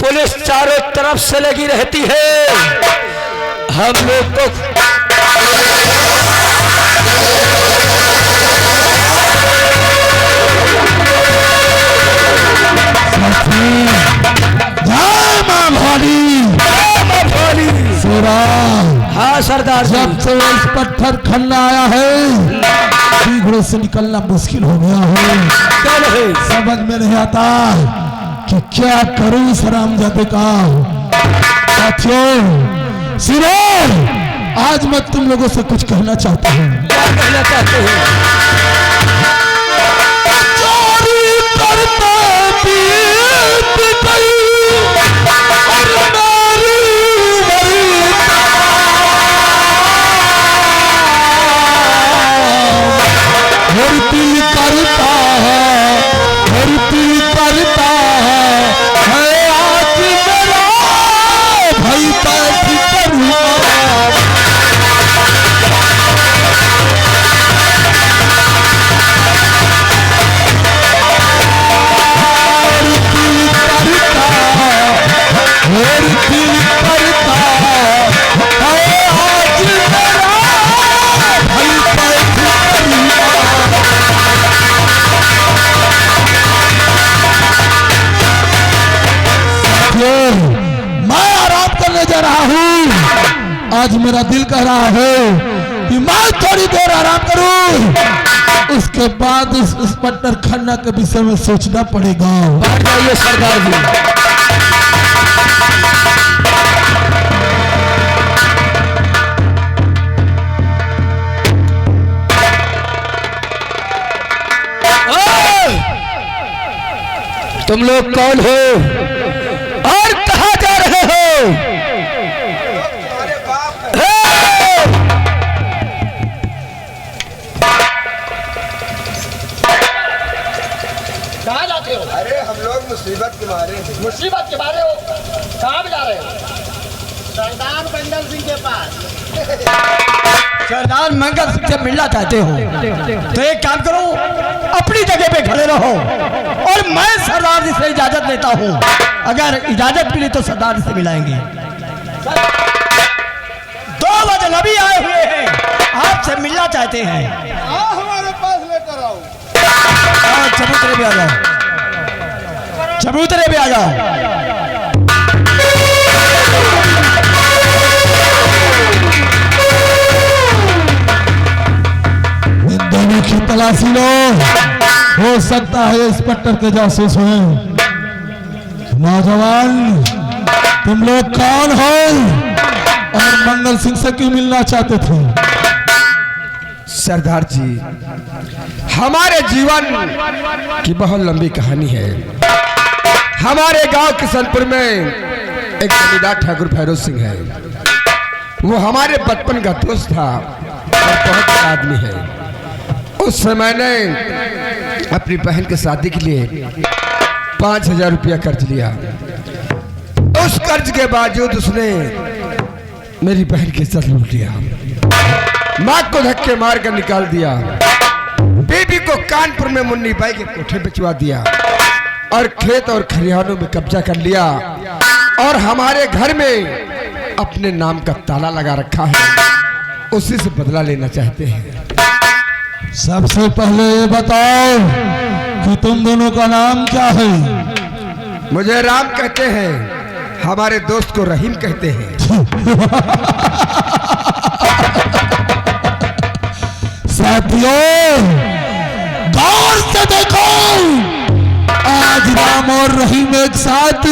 Police चारों तरफ से लगी रहती है। हम लोग को हाँ सरदार, जब से इस पत्थर खन्ना आया है घोड़े से निकलना मुश्किल हो गया है। समझ में नहीं आता कि क्या करूं इस हरामजादे का। साथियों सुनो, आज मैं तुम लोगों से कुछ कहना चाहता हूँ। क्या कहना चाहते हो? चोरी करता बीत गई दिल करता है, हर दिल करता है आज मेरा भाई बैठ करूँगा। मैं आराम करने जा रहा हूँ। आज मेरा दिल कह रहा है कि मैं थोड़ी देर आराम करूँ, उसके बाद इस पत्थर खन्ना के विषय में सोचना पड़ेगा। बैठ जाइए सरदार जी। तुम लोग कौन हो और कहां जा रहे हो? कहाँ जाते हो? अरे हम लोग मुसीबत के मारे हैं। मुसीबत के मारे हो? कहाँ भी जा रहे हो? सरदार मंगल सिंह के पास। सरदार मंगल सिंह से मिलना चाहते हो तो एक काम करो, अपनी जगह पे खड़े रहो और मैं सरदार जी से इजाजत लेता हूँ। अगर इजाजत मिली तो सरदार जी से मिलाएंगे। 2 अजनबी आए हुए हैं, आपसे मिलना चाहते हैं। हमारे पास लेकर आओ। चबूतरे पे आ जाओ, चबूतरे पे आ जाओ। दोनों की तलाशी लो, हो सकता है इस पट्टर के जासूस हैं। नौजवान तुम लोग कौन हो और मंगल सिंह से क्यों मिलना चाहते थे? सरदार जी, हमारे जीवन की बहुत लंबी कहानी है। हमारे गांव किशनपुर में एक जमींदार ठाकुर भैरव सिंह है। वो हमारे बचपन का दोस्त था और बहुत बड़ा आदमी है। उस समय मैंने अपनी बहन की शादी के लिए 5,000 रुपया कर्ज लिया। उस कर्ज के बावजूद उसने मेरी बहन की इज्जत लूट लिया, माँ को धक्के मार कर निकाल दिया, बेबी को कानपुर में मुन्नी बाई के कोठे पे चुआ दिया और खेत और खलिहानों में कब्जा कर लिया और हमारे घर में अपने नाम का ताला लगा रखा है। उसी से बदला लेना चाहते हैं। सबसे पहले ये बताओ कि तुम दोनों का नाम क्या है? मुझे राम कहते हैं, हमारे दोस्त को रहीम कहते हैं। साथियों गौर से देखो, आज राम और रहीम एक साथ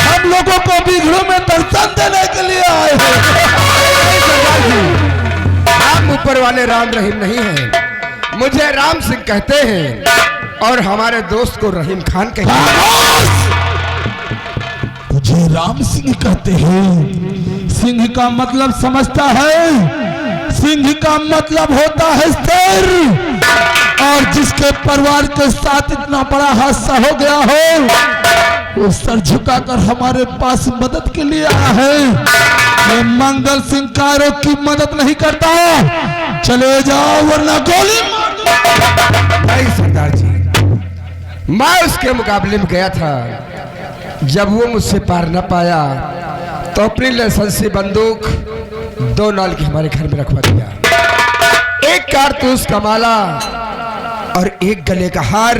हम लोगों को बिगड़ों में दर्शन देने के लिए आए हैं। हम ऊपर वाले राम रहीम नहीं हैं, मुझे राम सिंह कहते हैं और हमारे दोस्त को रहीम खान कहते हैं। मुझे राम सिंह कहते हैं। सिंह का मतलब समझता है? सिंह का मतलब होता है शेर, और जिसके परिवार के साथ इतना बड़ा हादसा हो गया हो वो सर झुकाकर हमारे पास मदद के लिए आया है। ये मंगल सिंह कारों की मदद नहीं करता, चले जाओ वरना गोली मार दूं। नहीं सरदार जी, मैं उसके मुकाबले में गया था। जब वो मुझसे पार न पाया तो अपनी लाइसेंसी बंदूक 2 नाल की हमारे घर में रखवा दिया। एक कारतूस का माला और एक गले का हार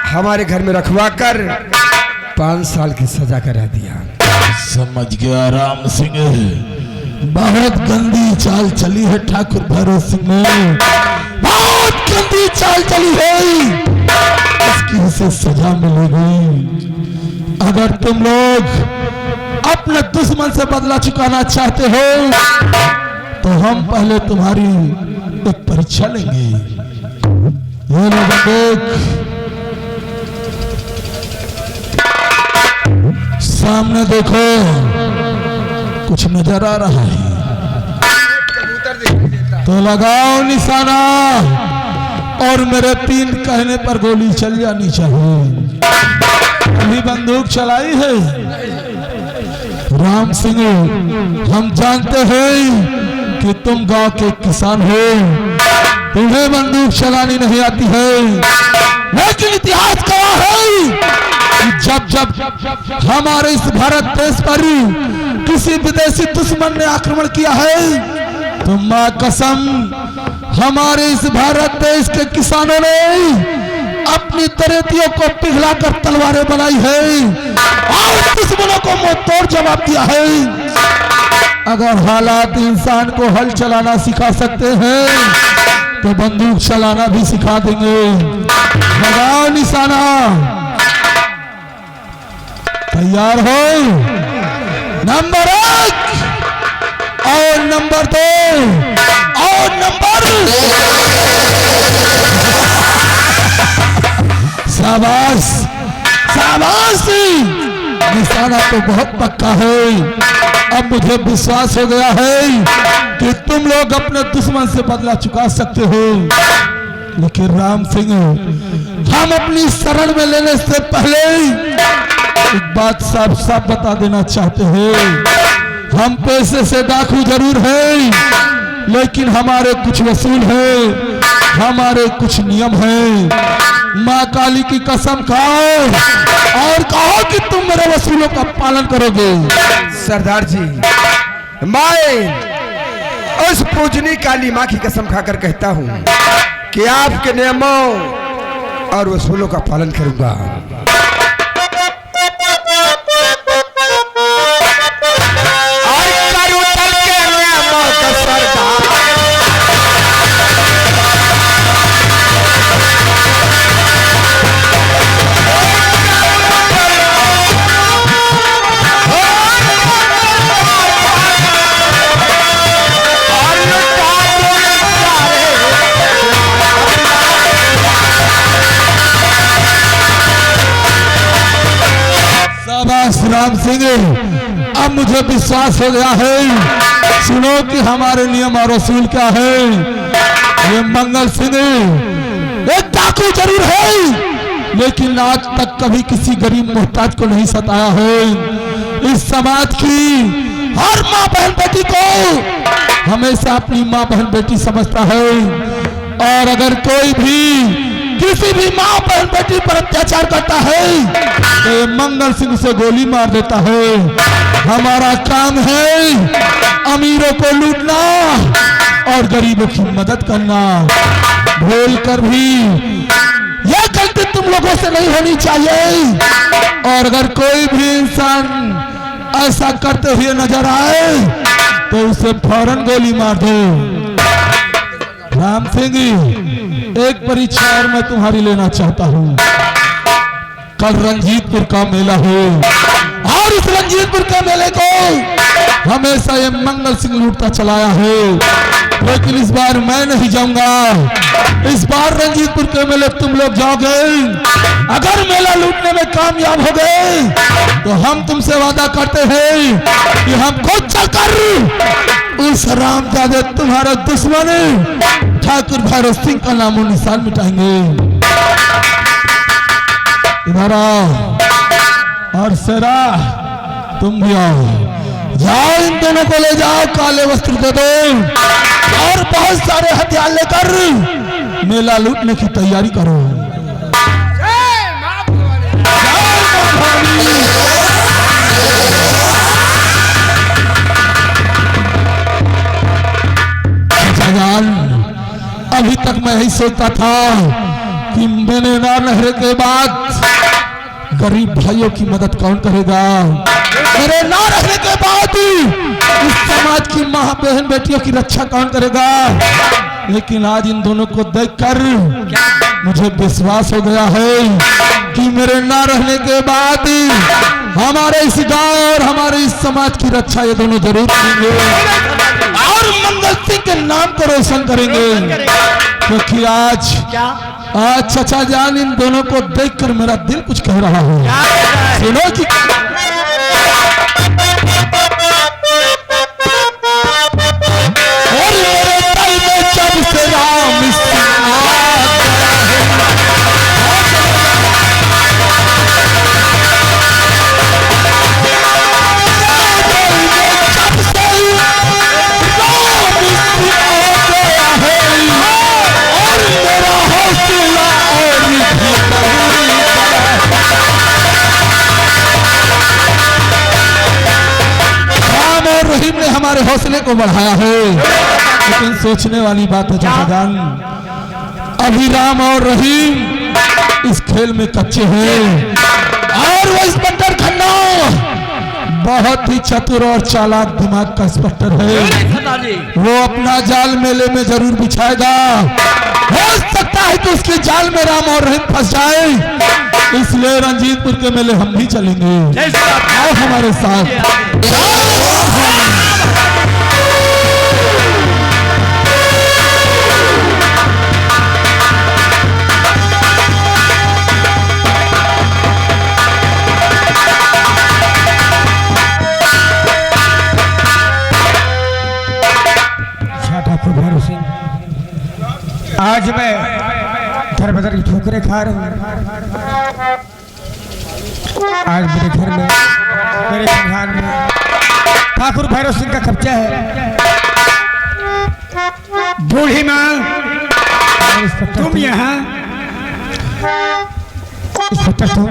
हमारे घर में रखवा कर 5 साल की सजा करा दिया। समझ गया राम सिंह, बहुत गंदी चाल चली है ठाकुर भैरव सिंह ने, बहुत गंदी चाल चली है। इसकी इसे सजा मिलेगी। अगर तुम लोग अपने दुश्मन से बदला चुकाना चाहते हो तो हम पहले तुम्हारी एक परीक्षा लेंगे। ये लो बंदूक, सामने देखो, कुछ नजर आ रहा है तो लगाओ निशाना और मेरे 3 कहने पर गोली चल जानी चाहिए। अभी बंदूक चलाई है राम सिंह, हम जानते हैं कि तुम गांव के किसान हो, तुम्हें बंदूक चलानी नहीं आती है, लेकिन इतिहास गवाह है कि जब जब हमारे इस भारत देश पर किसी विदेशी दुश्मन ने आक्रमण किया है तो मां कसम हमारे इस भारत देश के किसानों ने अपनी तरेतियों को पिघलाकर तलवारें बनाई है और दुश्मनों को मुंह तोड़ जवाब दिया है। अगर हालात इंसान को हल चलाना सिखा सकते हैं तो बंदूक चलाना भी सिखा देंगे। लगाओ निशाना, तैयार हो? नंबर 1 और नंबर 2 और नंबर शाबाश शाबाश, निशाना तो बहुत पक्का है। अब मुझे विश्वास हो गया है कि तुम लोग अपने दुश्मन से बदला चुका सकते हो। लेकिन राम सिंह, हम अपनी शरण में लेने से पहले एक बात साफ साफ बता देना चाहते हैं। हम पैसे से डाकू जरूर हैं, लेकिन हमारे कुछ वसूल है, हमारे कुछ नियम है। माँ काली की कसम खाओ और कहो कि तुम मेरे वसूलों का पालन करोगे। सरदार जी, मैं उस पूजनी काली माँ की कसम खाकर कहता हूँ कि आपके नियमों और वसूलों का पालन करूंगा। राम सिंह, अब मुझे विश्वास हो गया है। सुनो कि हमारे नियम और वसूल क्या है। ये मंगल सिंह एक डाकू जरूर है, लेकिन आज तक कभी किसी गरीब मोहताज को नहीं सताया है। इस समाज की हर माँ बहन बेटी को हमेशा अपनी माँ बहन बेटी समझता है, और अगर कोई भी किसी भी माँ बहन बेटी पर अत्याचार करता है तो ये मंगल सिंह से गोली मार देता है। हमारा काम है अमीरों को लूटना और गरीबों की मदद करना। भूल कर भी यह गलती तुम लोगों से नहीं होनी चाहिए, और अगर कोई भी इंसान ऐसा करते हुए नजर आए तो उसे फौरन गोली मार दो। राम सिंह, एक परीक्षा और मैं तुम्हारी लेना चाहता हूँ। कल रंजीतपुर का मेला है और इस रंजीतपुर के मेले को हमेशा ये मंगल सिंह लूटता चलाया है, लेकिन इस बार मैं नहीं जाऊंगा। इस बार रंजीतपुर के मेले तुम लोग जाओगे। अगर मेला लूटने में कामयाब हो गए तो हम तुमसे वादा करते हैं कि हम खुद चलकर उस रामजादे तुम्हारे दुश्मन ठाकुर भैरव सिंह का नामो निशान मिटाएंगे। इधर आओ और सेरा, तुम भी आओ। जाओ, इन दोनों को ले जाओ, काले वस्त्र दे दो और बहुत सारे हथियार लेकर मेला लूटने की तैयारी करो। अभी तक मैं यही सोचता था कि मैंने ना रहने के बाद गरीब भाइयों की मदद कौन करेगा, मेरे ना रहने के बाद इस समाज की माँ बहन बेटियों की रक्षा कौन करेगा। लेकिन आज इन दोनों को देखकर मुझे विश्वास हो गया है कि मेरे ना रहने के बाद हमारे इस गांव और हमारे इस समाज की रक्षा ये दोनों जरूर करेंगे और मंगल सिंह के नाम को रोशन करेंगे। क्योंकि आज चचा जान इन दोनों को देखकर मेरा दिल कुछ कह रहा है। सुनो कि और मेरे दिल में जब से राम सिंह रहीम ने हमारे हौसले को बढ़ाया है। लेकिन सोचने वाली बात है चाचा जान, अभी राम और रहीम इस खेल में कच्चे हैं और वो इंस्पेक्टर खन्ना बहुत ही चतुर और चालाक दिमाग का इंस्पेक्टर है। वो अपना जाल मेले में जरूर बिछाएगा। हो सकता है कि उसके जाल में राम और रहीम फंस जाए, इसलिए रंजीतपुर के मेले हम भी चलेंगे। आओ हमारे साथ। भैरव सिंह, आज मैं घर बदर की ठोकरें खा रहा हूँ। आज मेरे घर में, मेरे खानदान में ठाकुर भैरव सिंह का कब्जा है। बूढ़ी माँ, तुम यहाँ इंस्पेक्टर तुम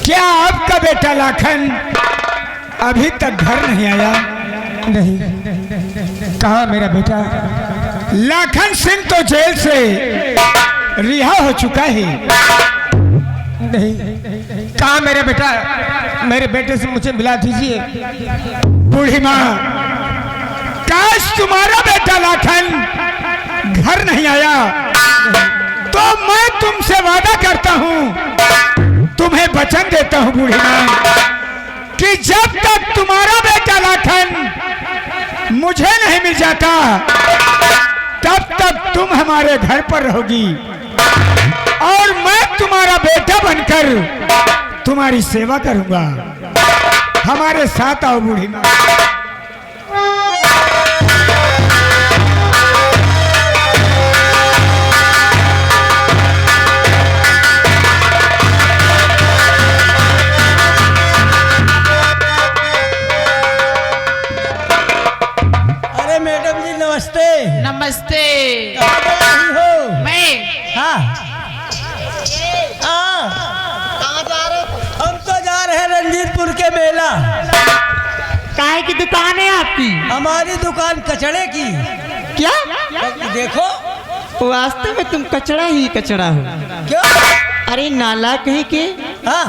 क्या आपका बेटा लाखन अभी तक घर नहीं आया? नहीं। कहा मेरा बेटा? लाखन सिंह तो जेल से रिहा हो चुका है। नहीं। कहा मेरा बेटा? मेरे बेटे से मुझे मिला दीजिए। बूढ़ी माँ, काश तुम्हारा बेटा लाखन घर नहीं आया तो मैं तुमसे वादा करता हूँ, तुम्हें वचन देता हूँ बूढ़ी माँ, कि जब तक तुम्हारा बेटा लाखन मुझे नहीं मिल जाता तब तक तुम हमारे घर पर रहोगी और मैं तुम्हारा बेटा बनकर तुम्हारी सेवा करूंगा। हमारे साथ आओ बूढ़ी माँ। नमस्ते। नमस्ते। मेला। काहे की दुकान है आपकी? हमारी दुकान कचड़े की। क्या? देखो वास्तव में तुम कचड़ा ही कचड़ा हो। क्यों? अरे नाला कहीं के हाँ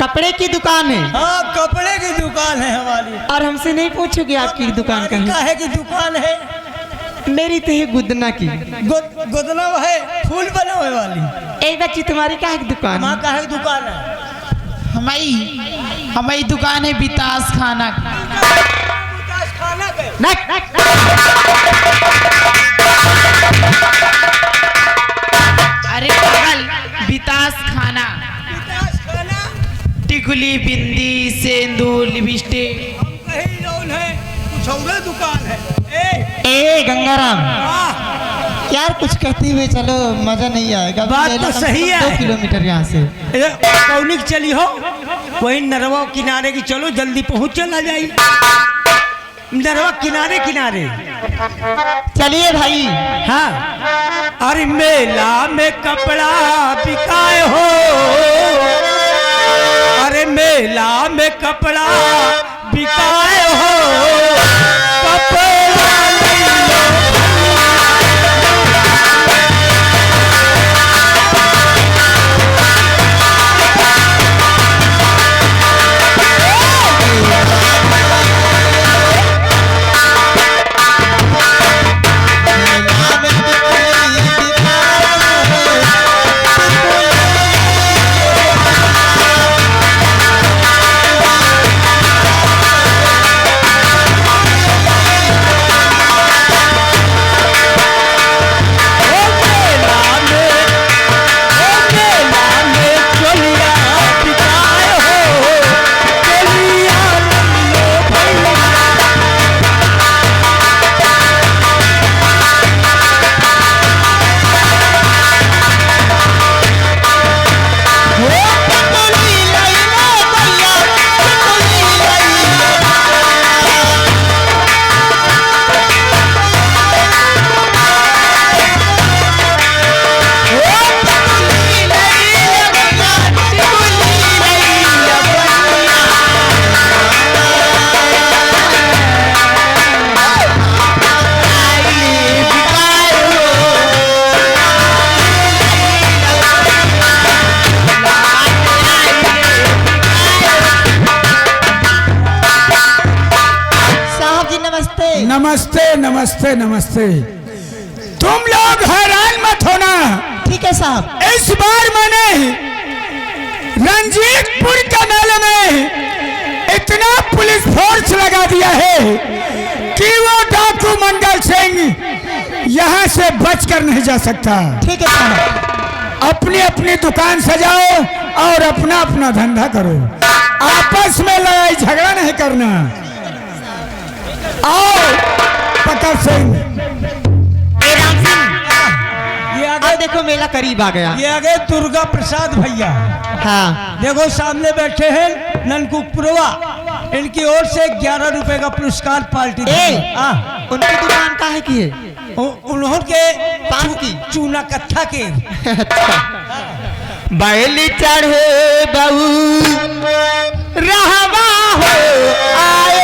कपड़े की दुकान है हाँ, कपड़े की दुकान है हमारी। और हमसे नहीं पूछोगे आपकी दुकान कहीं? काहे की दुकान है? मेरी तो है गुदना की। गुदना है, फूल बने हुए वाली। एक बच्ची तुम्हारी काहे की दुकान माँ है? काहे की दुकान है? हमारी दुकान है बितास खाना की। खाना के नक, नक, अरे पागल, बितास खाना। टिकुली, बिंदी, सेंदूर, लिपस्टिक। कहीं लोन है, कुछ और दुकान है। ए गंगाराम वाह, यार कुछ कहते हुए चलो, मजा नहीं आएगा। बात तो मेला कम से सही कम है। 2 किलोमीटर यहाँ से। कौनिक चली हो, वही नरवा किनारे की चलो, जल्दी पहुँच चला जाए। नरवा किनारे किनारे। चलिए भाई। हाँ, अरे मेला में कपड़ा बिकाए हो, अरे मेला में कपड़ा बिकाए हो, कपड़ा ले लो। नमस्ते नमस्ते नमस्ते। तुम लोग हैरान मत होना। ठीक है साहब। इस बार मैंने रंजीतपुर के मेले में इतना पुलिस फोर्स लगा दिया है कि वो डाकू मंगल सिंह यहाँ से बचकर नहीं जा सकता। ठीक है साहब। अपनी अपनी दुकान सजाओ और अपना अपना धंधा करो, आपस में लड़ाई झगड़ा नहीं करना। आओ पता सिंह। राम सिंह, ये अब आगे, देखो मेला करीब आ गया। ये आगे दुर्गा प्रसाद भैया, हाँ देखो सामने बैठे हैं ननकुपुरवा, इनकी ओर से 11 रुपए का पुरस्कार पार्टी ए, हाँ, उनकी दुकान काहे की है? उन्होंने पान की चूना कत्था के। बैल चढ़े बहू रहवा हो आए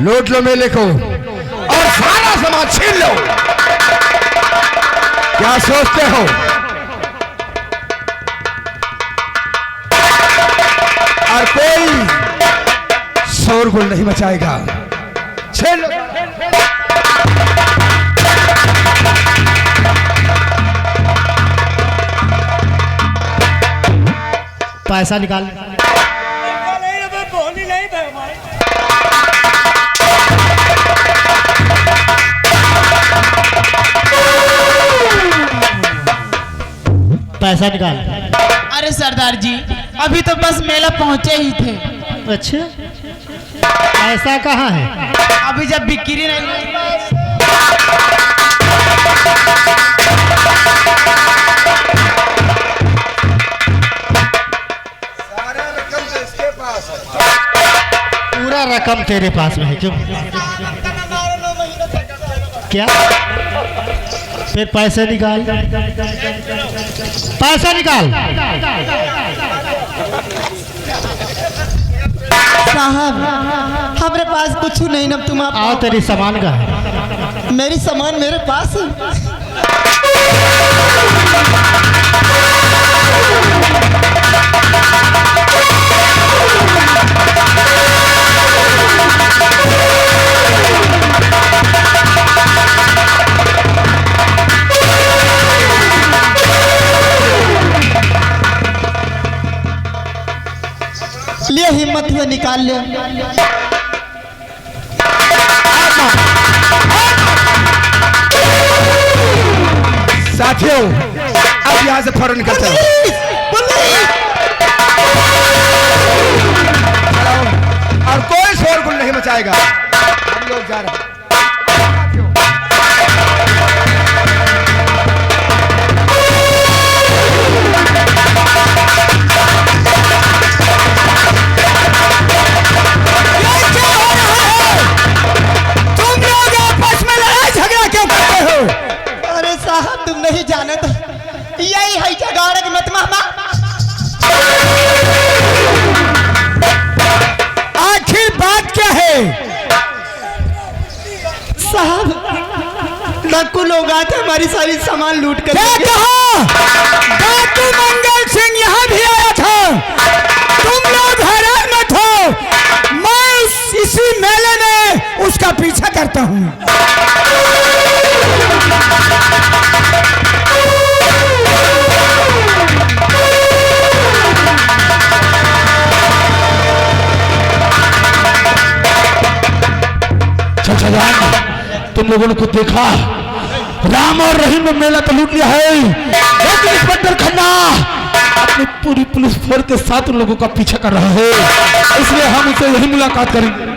लूट लो मेले को और सारा सामान छीन लो। क्या सोचते हो और कोई शोरगुल नहीं मचाएगा? छीन लो। पैसा निकाल। पैसा निकाल। अरे सरदार जी अभी तो बस मेला पहुंचे ही थे। अच्छा, पैसा कहाँ है? अभी जब बिक्री नहीं हुई। पूरा रकम तेरे पास में है क्यों? क्या? फिर पैसे निकाल, पैसा निकाल। साहब हमारे पास कुछ नहीं ना, तुम आप आओ, तेरी सामान का है। मेरी सामान मेरे पास है। लिए हिम्मत हुए निकाल ले। साथियों अब यहाँ से फौरन निकल चलो। और कोई शोरगुल नहीं मचाएगा, हम लोग जा रहे हैं। तुम नहीं जाने तो यही है जगाड़ के मत मामा। आखिर बात क्या है? साहब डाकू लोग आए थे, हमारी सारी सामान लूट कर। क्या कहा? डाकू मंगल सिंह यहाँ भी आया था। तुम लोग हैरान मत हो, मैं इसी मेले में उसका पीछा करता हूँ। तुम लोगों ने कुछ देखा? राम और रहीम ने मेला तो लूट लिया है, लेकिन इंस्पेक्टर खन्ना अपनी पूरी पुलिस फोर्स के साथ उन लोगों का पीछा कर रहा है, इसलिए हम उसे यही मुलाकात करेंगे।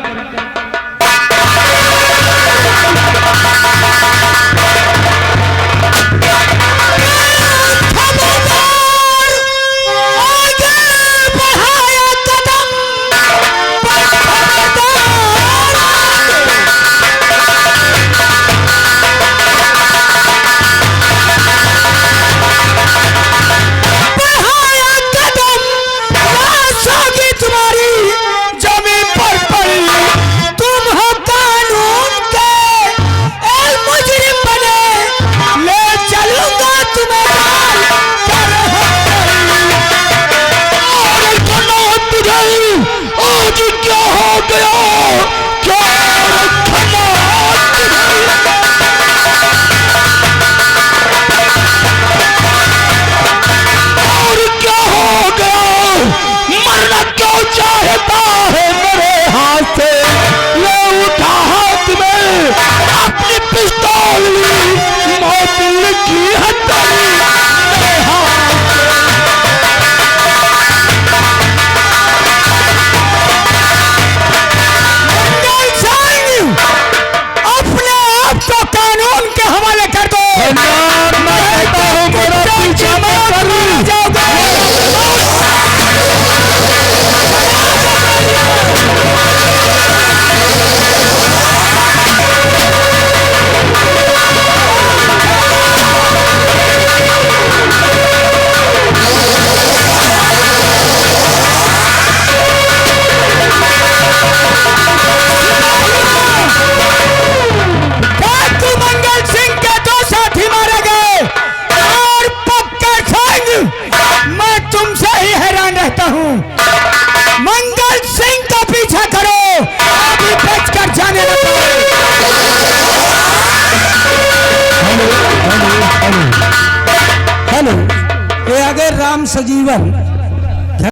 राम सजीवन